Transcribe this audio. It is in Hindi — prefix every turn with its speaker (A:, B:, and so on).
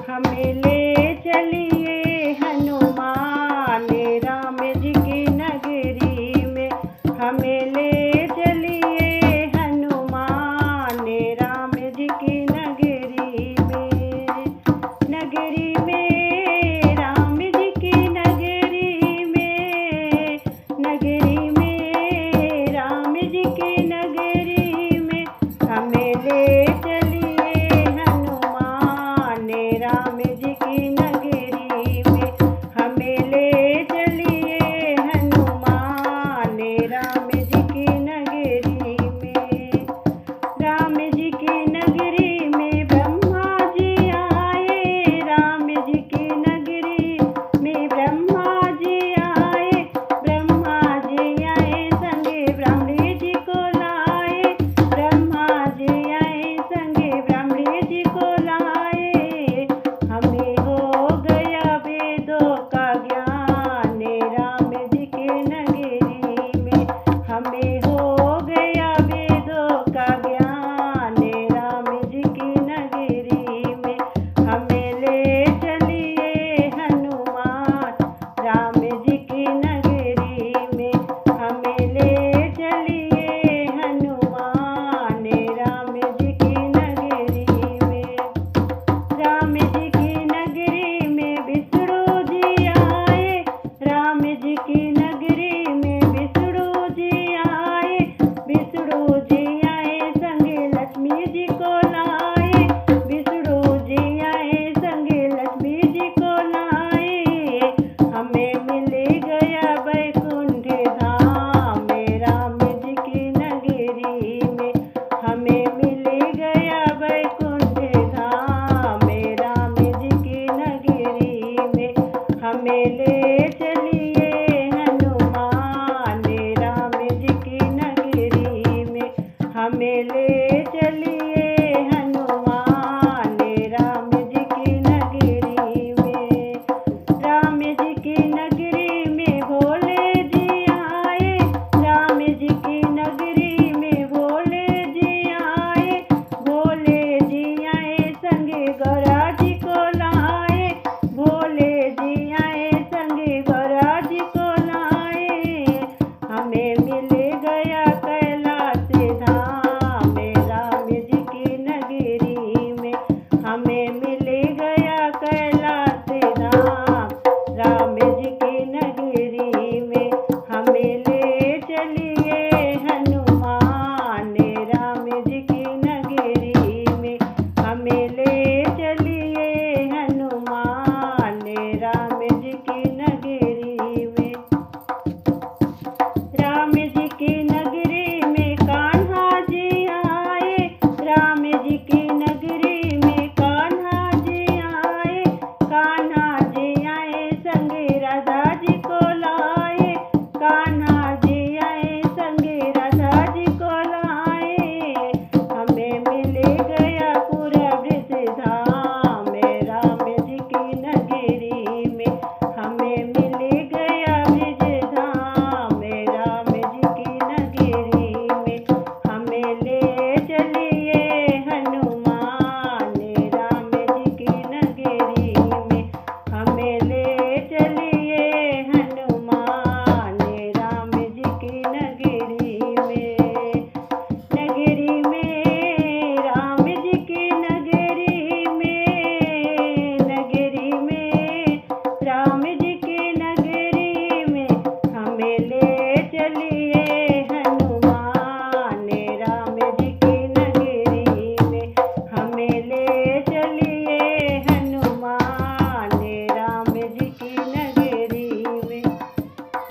A: हमें ले चलिए हनुमान राम जी की नगरी में। हमें ले चलिए हनुमान राम जी की नगरी में। नगरी में राम जी की नगरी में। नगरी में राम जी की नगरी में। हमें ले चलिए हनुमान राम जी की नगरी में। हमें ले चलिए हनुमान राम जी की नगरी में। राम जी की नगरी में ब्रह्मा जी आए। राम जी की नगरी में ब्रह्मा जी आए। ब्रह्मा जी आए संगे ब्राह्मणी जी को लाए। ब्रह्मा जी आए संगे ब्राह्मणी जी को लाए। हमें हो गया वेदों का ज्ञान राम जी की नगरी में। हमें हो गया वेदों का ज्ञान राम जी की नगरी में। हमें ले चलिए हनुमान राम जी की नगरी में। हमें ले चलिए हनुमान राम जी की नगरी में। राम जी की नगरी में विष्णु जी आए। राम जी की नगरी में विष्णु जी आए। विष्णु जी आए संगे लक्ष्मी जी को लाए। विष्णु जी आए संगे लक्ष्मी जी को लाए। हमें मिल गया वैकुंठ धाम राम जी की नगरी में। हमें मिल गया वैकुंठ धाम राम जी की नगरी में। हमें ले चलिए हनुमान राम जी की नगरी में। हमें ले चलिए हनुमान राम जी की नगरी में। राम जी की नगरी में भोले जी आए। राम जी की नगरी में भोले जी आए। भोले जी आए संगे गौरा जी को लाए। भोले जी आए संगे गौरा जी को लाए। हमें मिल गया कैलाश धाम राम जी की नगरी में। हमें